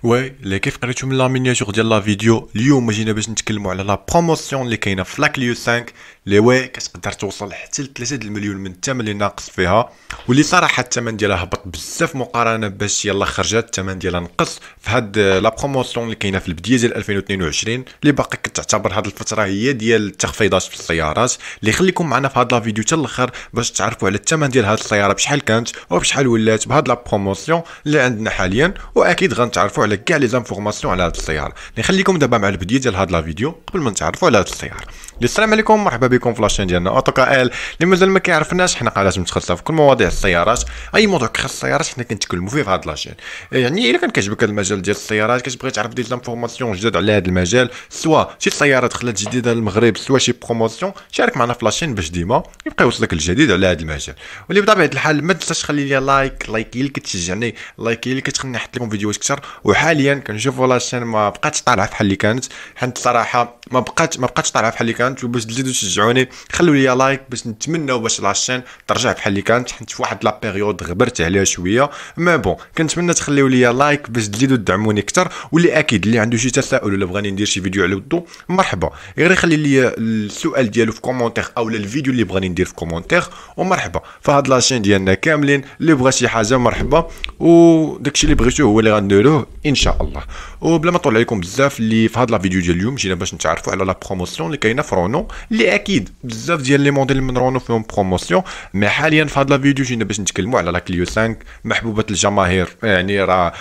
اللي كيف قريتو من لا مينياتور ديال لا فيديو، اليوم جينا باش نتكلموا على لا بروموسيون اللي كاينه في لا كليو 5 اللي كتقدر توصل حتى ل 3 المليون من الثمن اللي ناقص فيها، واللي صراحه الثمن ديالها هبط بزاف مقارنه باش يلا خرجت الثمن ديالها نقص في هاد لا بروموسيون اللي كاينه في البدايه ديال 2022 اللي باقي كتعتبر هاد الفتره هي ديال التخفيضات في السيارات. اللي خليكم معنا في هاد لا فيديو حتى الاخر باش تعرفوا على الثمن ديال هاد السياره بشحال كانت وبشحال ولات بهاد لا بروموسيون اللي عندنا حاليا، واكيد غنتعرفوا على كاع لي زانفورماسيون على هاد السياره. نخليكم دابا مع البدايه ديال هاد لا فيديو قبل ما نتعرفوا على هاد السياره. السلام عليكم، مرحبا بكم في لاشين ديالنا اوتوكا ال. اللي مازال ما كيعرفناش، حنا قناه متخصصه في كل مواضيع السيارات، اي موضوع كيخص السيارات حنا كنتكلموا فيه في هاد لاشين. يعني الا كان كيعجبك هاد المجال ديال السيارات، كتبغي تعرف دي زانفورماسيون جداد على هاد المجال، سواء شي سياره دخلت جديده للمغرب سواء شي بروموسيون، شارك معنا في لاشين باش ديما يبقى يوصلك الجديد على هاد المجال. واللي بطبيعه الحال ما تنساش خلي لي لايك هي اللي كتشجعني، لايك هي اللي كتخليني نحط لكم فيديوهات اكثر. وحاليا كنشوفوا لاشين ما بقاتش طالعه بحال اللي كانت، حيت صراحه ما بقاتش طالعه بحال اللي كانت. وباش تزيدوا تشجعوني خلوا لي لايك باش نتمناو باش لاشين ترجع بحال اللي كانت، حيت في واحد لا بيريود غبرت عليها شويه. ما بون، كنتمنى تخليو لي لايك باش تزيدوا تدعموني اكثر. واللي اكيد اللي عنده شي تساؤل ولا بغاني ندير شي فيديو على ودو، مرحبا غير يخلي لي السؤال ديالو في كومونتير او الفيديو اللي بغاني ندير في كومونتير، ومرحبا فهاد لاشين ديالنا كاملين. اللي بغى شي حاجه مرحبا، وداكشي اللي بغيتوه هو اللي غنديروه ان شاء الله. وبلا ما نطول عليكم بزاف، اللي في هاد لا فيديو ديال اليوم جينا باش نتعرفوا على لا بروموسيون اللي كاينه في رونو، اللي اكيد بزاف ديال لي موديل من رونو فيهم بروموسيون. مي حاليا في هاد لا فيديو جينا باش نتكلموا على لا كليو 5 محبوبه الجماهير. يعني راه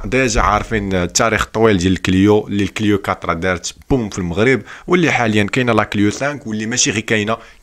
ديجا عارفين التاريخ الطويل ديال الكليو، اللي الكليو 4 دارت بوم في المغرب، واللي حاليا كاينه لا كليو 5 واللي ماشي غير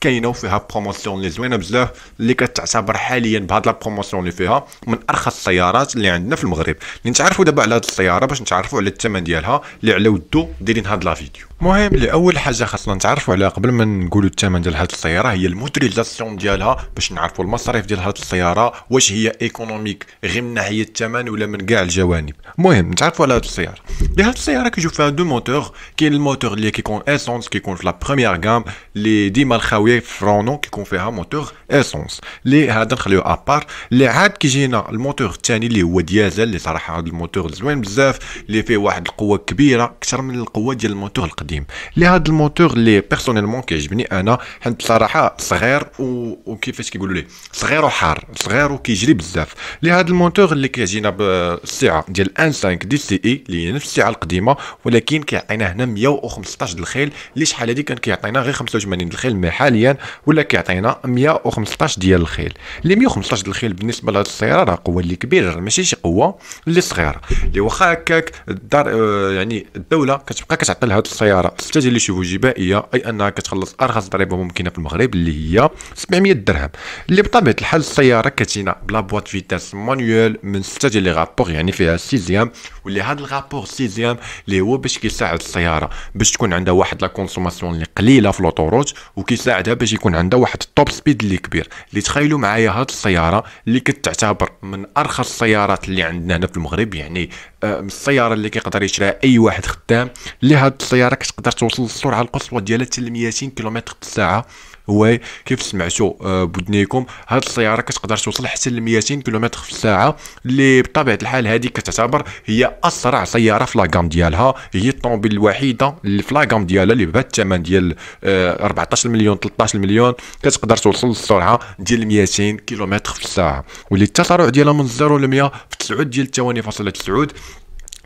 كاينه وفيها بروموسيون اللي زوينه بزاف، اللي كتعتبر حاليا بهاد لا بروموسيون اللي فيها من ارخص السيارات اللي عندنا في المغرب. اللي نتعرفوا دابا على هاد السياره باش نتعرفوا على الثمن ديالها اللي على ودو دايرين هاد لا فيديو. المهم لاول حاجه خاصنا نتعرفوا عليها قبل ما نقولوا الثمن ديال هاد السياره هي الموتوريزاسيون ديالها، باش نعرفوا المصاريف ديال هاد السياره واش هي ايكونوميك غير من ناحيه الثمن ولا من كاع الجوانب. المهم نتعرفوا على هاد السياره. هاد السياره كيجيو فيها دو موتور، كاين الموتور اللي كيكون اسونس كيكون في لا بروميير غام اللي ديما الخاويه في رونو كيكون فيها موتور اسونس، اللي هذا نخليوه ابار. اللي عاد كيجينا الموتور الثاني اللي هو ديازل، اللي صراحه هذا الموتور زوين بزاف، اللي فيه واحد القوه كبيره اكثر من القوه ديال الموتور القديم. اللي هذا الموتور اللي بيرسونيلمون كيعجبني انا، حيت صراحه صغير وكيفاش كيقولوا ليه صغير وحار، صغير وكيجري بزاف. اللي هذا الموتور اللي كيجينا بالسعه ديال 1.5 دي سي اي اللي هي نفس السعه القديمه، ولكن كيعطينا هنا 115 الخيل، اللي شحال هذه كان كيعطينا غير 85 الخيل، مي حاليا ولا كيعطينا 115 ديال الخيل. اللي 115 الخيل بالنسبه لهاد السياره راه قوه اللي كبيره، ماشي شي قوه اللي صغيره. اللي واخا هكاك الدار يعني الدوله كتبقى كتعطي لهاد السياره 6 ديال لي شوفو جبائيه، اي انها كتخلص ارخص ضريبه ممكنه في المغرب اللي هي 700 درهم. اللي بطبيعه الحال السياره كتجينا بلا بواط فيتاس مانيوال من 6 ديال لي غابور، يعني فيها سيزيام. واللي هاد الغابور سيزيام اللي هو باش كيساعد السياره باش تكون عندها واحد لا كونسوماسيون اللي قليله في لوطوروت، وكيساعدها باش يكون عندها واحد التوب سبيد اللي كبير. اللي تخيلوا معايا هاد السياره اللي كتعتبر من ارخص السيارات اللي عندنا هنا في المغرب، يعني السياره اللي كيقدر يشريها اي واحد خدام. اللي هاد السياره كتقدر توصل للسرعه القصوى ديالها حتى ل 200 كيلومتر في الساعه. هو كيف سمعتوا بودنيكم، هاد السياره كتقدر توصل حتى ل 200 كيلومتر في الساعه، اللي بطبيعه الحال هذه كتعتبر هي اسرع سياره في لاغام ديالها. هي الطوموبيل الوحيده اللي في لاغام ديالها اللي بهذا الثمن ديال 14 مليون 13 مليون كتقدر توصل للسرعه ديال 200 كيلومتر في الساعه، واللي التسارع ديالها من 0 ل 100 في 9 ديال الثواني فاصله 9.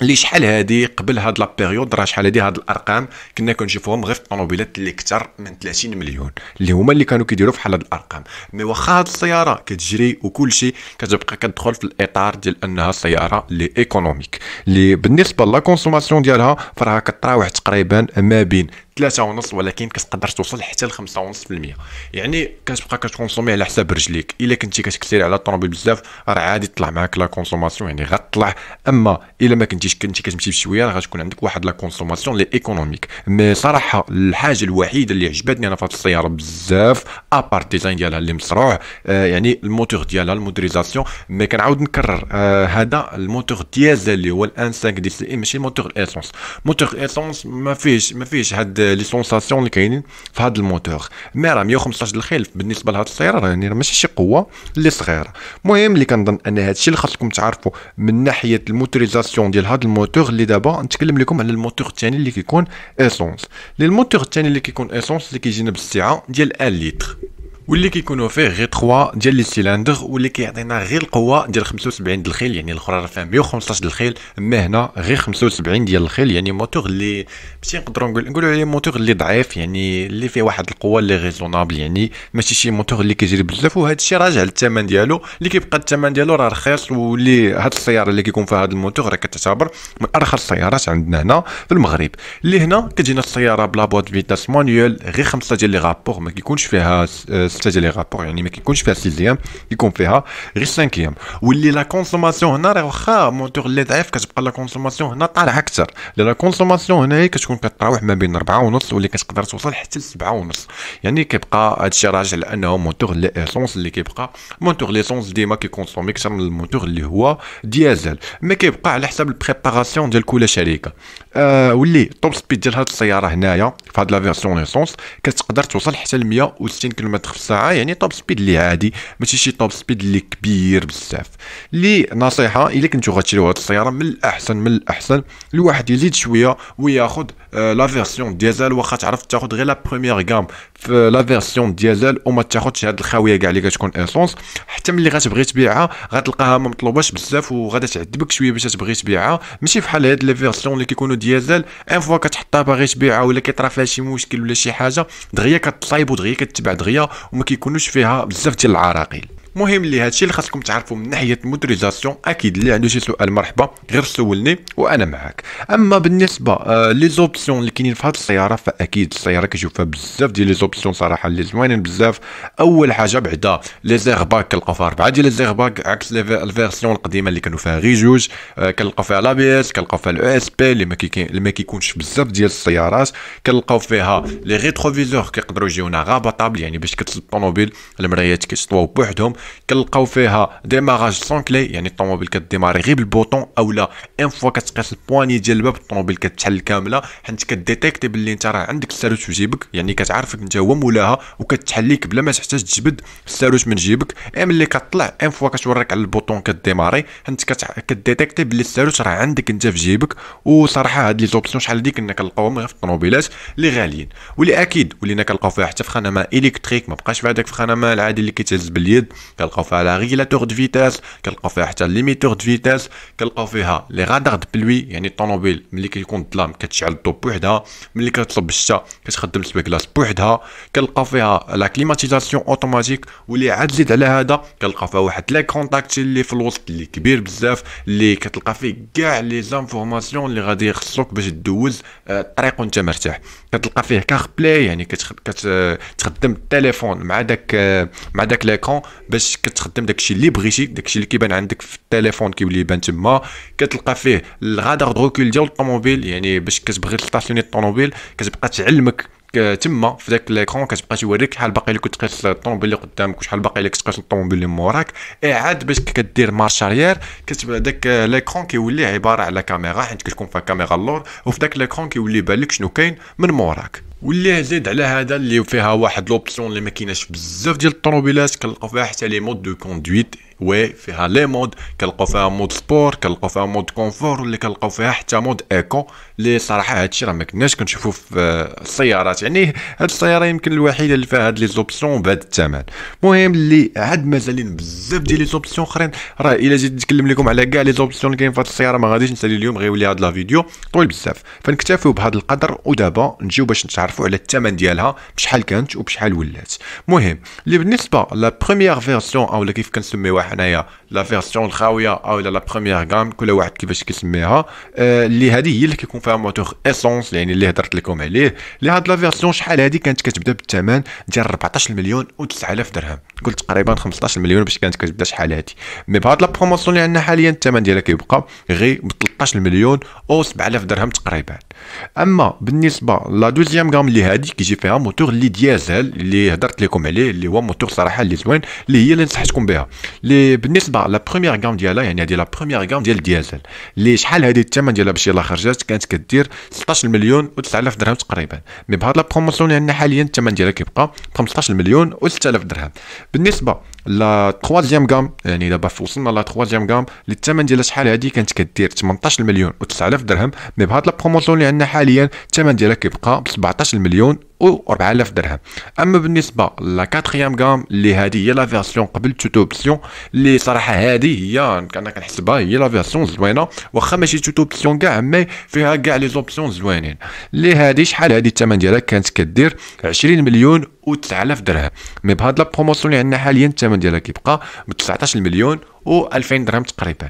اللي شحال هادي قبل هاد لا بيريود، راه شحال هادي هاد الارقام كنا كنشوفوهم غير في الطوموبيلات اللي كثر من 30 مليون، اللي هما اللي كانوا كيديروا فحال هاد الارقام. مي واخا هاد السياره كتجري وكل شيء، كتبقى كتدخل في الاطار ديال انها سياره اللي ايكونوميك، اللي بالنسبه لا كونسوماسيون ديالها فراها كتراوح تقريبا ما بين 3.5، ولكن كتقدر توصل حتى ل 5.5%. يعني كتبقى كتكونسومي على حساب رجليك. الا كنتي كتكسيري على الطوموبيل بزاف راه عادي تطلع معاك لا كونسوماسيون، يعني غتطلع. اما الا ما كنتي كتمشي بشويه راه غتكون عندك واحد لا كونسوماسيون لي ايكونوميك. مي صراحه الحاجه الوحيده اللي عجبتني انا في هذه السياره بزاف ابار ديزاين ديالها اللي مسروع، يعني الموتور ديالها الموتوريزاسيون. مي كنعاود نكرر هذا الموتور ديازل اللي هو ال 1.5 دي سي اي، ماشي موتور الاسونس. موتور الاسونس ما فيهش هاد لي سونساسيون اللي كاينين في هذا الموتور. مي راه 115 الخيل بالنسبه لهاد السياره يعني ماشي شي قوه اللي صغيره. المهم اللي كنظن ان هذا الشيء اللي خاصكم تعرفوا من ناحيه الموتوريزاسيون ديال هذا الموتور. اللي دابا نتكلم لكم على الموتور الثاني اللي كيكون اسونس. الموتور الثاني اللي كيكون اسونس اللي كيجينا بالسعه ديال 1 لتر، واللي كيكونوا فيه غير 3 ديال لي سيلندر، واللي كيعطينا غير القوه ديال 75 د الخيل. يعني الاخرى راه فيها 115 د الخيل، اما هنا غير 75 ديال الخيل. يعني موتور اللي ماشي نقدروا نقولوا عليه موتور اللي ضعيف، يعني اللي فيه واحد القوه اللي ريزونابل، يعني ماشي شي موتور اللي كيجري بزاف. وهذا الشيء راجع للثمن ديالو اللي كيبقى الثمن ديالو راه رخيص. واللي هاد السياره اللي كيكون فيها هذا الموتور راه كتعتبر من ارخص السيارات عندنا هنا في المغرب. اللي هنا كتجينا السياره بلا بوات فيتاس مانيول، غير 5 ديال لي رابور، ما كيكونش فيها 6 ديال لي رابور، يعني ما كيكونش فيها 6 يكون فيها غير 5. واللي لا كونسوماسيون هنا راه واخا موتور اللي ضعيف كتبقى لا كونسوماسيون هنا طالعه اكثر. لا كونسوماسيون هنا كتكون كتراوح ما بين 4.5 واللي كتقدر توصل حتى ل 7.5. يعني كيبقى هادشي راجع لانه موتور اللي اسونس اللي كيبقى موتور ليسونس ديما كيكونسومي اكثر من الموتور اللي هو ديزل، ما كيبقى على حسب البريباراسيون ديال كل شركه. واللي توب سبيد ديال هاد السياره هنايا في هاد لا فيرسيون ليسونس كتقدر توصل حتى ل 160 كم في الساعه. يعني توب سبيد اللي عادي، ماشي شي توب سبيد اللي كبير بزاف. اللي نصيحه الا كنتو غتشريو هاد السياره من الاحسن الواحد يزيد شويه وياخذ لا فيرسيون ديزل. واخا تعرف تاخذ غير لا بروميير غام في لا فيرسيون ديزل وما تاخذش هاد الخاويه كاع اللي كتكون اسونس. حتى ملي غتبغي تبيعها غتلقاها ما مطلوباش بزاف وغادا تعذبك شويه باش تبغي تبيعها. ماشي بحال هاد لي فيرسيون اللي كيكونوا ديزل ان فوا كتحطها باغي تبيعها ولا كيطرا فيها شي مشكل ولا شي حاجه دغيا كتصايب ودغيا كتباع دغيا وما كيكونوش فيها بزاف ديال العراقيل. المهم اللي هادشي اللي خاصكم تعرفوا من ناحيه الموتوريزاسيون. اكيد اللي عنده شي سؤال مرحبا غير سولني وانا معاك. اما بالنسبه لي زوبسيون اللي كاينين في هاد السياره فاكيد السياره كنشوف فيها بزاف ديال لي زوبسيون صراحه اللي زوينين بزاف. اول حاجه بعدا لي زيرباك كنلقاو فيها 4 ديال لي زيرباك عكس الفيرسيون القديمه اللي كانوا فيها غير جوج. كنلقاو فيها لا بي اس، كنلقاو فيها الاو اس بي اللي ما كيكونش بزاف ديال السيارات. كنلقاو فيها لي ريتروفيزور كيقدروا يجيونا غابطابل، يعني باش كتسد الطوموبيل المرايات كيسطواو بوحدهم. كنلقاو فيها ديماراج سون كلي، يعني الطوموبيل كديماري غير بالبوطون اولا ان فوا كتقيس البواني ديال الباب الطوموبيل كتحل كامله، حيت كديتيكتي باللي انت راه عندك الساروت في جيبك. يعني كتعرفك انت هو مولاها وكتحليك بلا ما تحتاج تجبد الساروت من جيبك. ملي كطلع ان فوا كتوريك على البوطون كديماري، حيت كديتيكتي باللي الساروت راه عندك انت في جيبك. وصراحه هاد لي زوبسيون شحال هادي كنا كنلقاوهم غير في الطوموبيلات اللي غاليين، واللي اكيد ولينا كنلقاو فيها حتى في خانه الكتريك، ما بقاش في هذاك في خانه العادي اللي كيتهز باليد. كنلقاو فيها لا ريغيلاتور دو فيتاس، كنلقاو فيها حتى ليميتور دو فيتاس، كنلقاو فيها لي رادار دو بلوي، يعني الطوموبيل ملي كيكون الظلام كتشعل الضو بوحدها، ملي كتصب الشتا كتخدم السبيكلاس بوحدها. كنلقاو فيها لا كليماتيزاسيون اوتوماتيك، واللي عاد زيد على هذا كنلقاو فيها واحد ليكرون تاكتيل اللي في الوسط اللي كبير بزاف، اللي كتلقى فيه كاع لي زانفورماسيون اللي غادي يخصوك باش دوز الطريق وانت مرتاح. كتلقى فيه كار بلاي، يعني كتخدم التليفون مع داك ليكرون باش كتخدم داكشي اللي بغيتي، داكشي اللي كيبان عندك في التليفون كيولي يبان تما. كتلقى فيه الغادار دروكول ديال الطوموبيل، يعني باش كتبغي تستاسيوني الطوموبيل كتبقى تعلمك تما في داك ليكرون، كتبقى توريك شحال باقي لك تقيس الطوموبيل اللي قدامك وشحال باقي لك تقيس الطوموبيل اللي موراك. عاد باش كدير مارش اريير كتبقى داك ليكرون كيولي عباره على كاميرا، حيت كتكون فيها كاميرا اللور، وفي داك ليكرون كيولي يبان لك شنو كاين من موراك. واللي زيد على هذا اللي فيها واحد لوبسيون اللي ما كايناش بزاف ديال الطوموبيلات، كنلقاو فيها حتى لي مود دو كوندويت. فيها لي مود، كنلقاو فيها مود سبور، كنلقاو فيها مود كونفور، واللي كنلقاو فيها حتى مود ايكو. اللي صراحه هادشي راه ما كناش كنشوفوه في السيارات، يعني هاد السياره يمكن الوحيده اللي فيها هاد لي زوبسيون بهاد الثمن. المهم اللي عاد مازالين بزاف ديال لي زوبسيون اخرين، راه الا جيت نتكلم لكم على كاع لي زوبسيون اللي كاين في هاد السياره ما غاديش نسالي اليوم، غيولي هاد لا فيديو طويل بزاف. فنكتفيو بهذا القدر، ودابا نجيو باش نتعرفوا على الثمن ديالها بشحال كانت وبشحال ولات. المهم اللي بالنسبه لا بروميير فيرسيون او كيف كنسميوها حنايا لا فيرسيون الخاويه او لا بروميير غام، كل واحد كيفاش كيسميها. اللي هذه هي اللي كيكون فيها موتور اسونس، يعني اللي هضرت لكم عليه. اللي هاد لا فيرسيون شحال هذه كانت كتبدا بالثمن ديال 14 مليون و9000 درهم، قلت تقريبا 15 مليون باش كانت كتبدا شحال هذه. مي بهاد لا بروموسيون اللي عندنا حاليا الثمن ديالها كيبقى غير ب 13 مليون و7000 درهم تقريبا. اما بالنسبه لا دوزيام غام اللي هادي كيجي فيها موتور اللي ديازل اللي هضرت لكم عليه، اللي هو موتور صراحه اللي زوين، اللي هي اللي نصحتكم بها. اللي بالنسبه لا بروميير غام ديالها، يعني هذه لا بروميير غام ديال الديازل اللي شحال هذه الثمن ديالها باش يلاه خرجات، كانت كدير 16 مليون و9000 درهم تقريبا. مي بهاد لا بروموسيون اللي عندنا حاليا الثمن ديالها كيبقى 15 مليون و6000 درهم. بالنسبه لا تخوازيام غام، يعني دابا وصلنا لا تخوازيام غام اللي الثمن ديالها شحال هذه كانت كدير 18 مليون و9000 درهم. مي بهاد لا بروموسيون اللي عندنا حاليا الثمن ديالها كيبقى ب 17 مليون و4000 درهم. اما بالنسبه لا كاتريام غام اللي هذه هي لا فيرسيون قبل توتو اوبسيون، اللي صراحه هذه هي انا كنحسبها هي لا فيرسيون زوينه، واخا ماشي توتو اوبسيون كاع، مي فيها كاع لي زوبسيون زوينين. اللي هذه شحال هذه الثمن ديالها كانت كدير 20 مليون و9000 درهم. مي بهاد لا بروموسيون اللي عندنا حاليا الثمن ديالها كيبقى ب 19 مليون و2000 درهم تقريبا.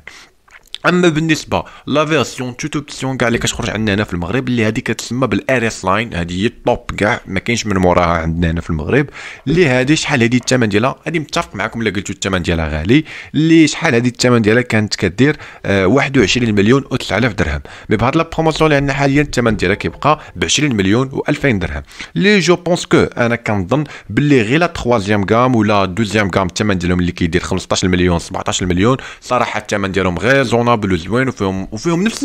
اما بالنسبه لا فيرسيون توت اوبسيون كاع اللي كتخرج عندنا هنا في المغرب، اللي هذه كتسمى بالار اس لاين، هذه هي الطوب كاع ما كاينش من موراها عندنا هنا في المغرب. اللي هذه شحال هذه الثمن ديالها، هذه متفق معكم الا قلتوا الثمن ديالها غالي. اللي شحال هذه الثمن ديالها كانت كدير 21 مليون و9000 درهم. مي بهاد لا بروموسيون اللي عندنا حاليا الثمن ديالها كيبقى ب 20 مليون و2000 درهم. اللي جو بونس كو انا كنظن باللي غير لا تخوازيام غام ولا دوزيام غام الثمن ديالهم اللي كيدير 15 مليون 17 مليون، صراحه الثمن ديالهم غير زونابل وزوين، وفيهم نفس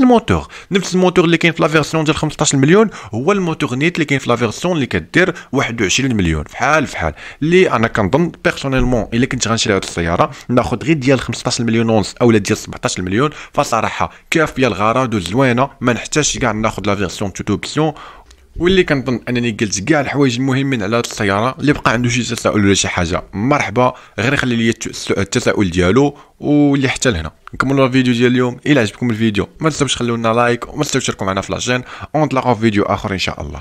الموتور اللي كاين في لا فيرسيون ديال 15 مليون، هو الموتور نيت اللي كاين في لا فيرسيون اللي كدير 21 مليون فحال. اللي انا كنظن بيرسونيلمون الا كنت غنشري هذه السياره ناخذ غير ديال 15 مليون ونص اولا ديال 17 مليون، فصراحه كافيه الغرض وزوينه، ما نحتاجش كاع ناخذ لا فيرسيون توت اوبسيون. واللي كنظن انني قلت كاع الحوايج المهمين على هذه السياره. اللي بقى عنده شي تساؤل ولا شي حاجه مرحبا، غير يخلي لي التساؤل ديالو. واللي حتى لهنا نكملوا الفيديو ديال اليوم. الى عجبكم الفيديو ما تنساوش خلونا لايك، وما تنساوش تشاركوا معنا في لاشين، ونطلقوا في فيديو اخر ان شاء الله.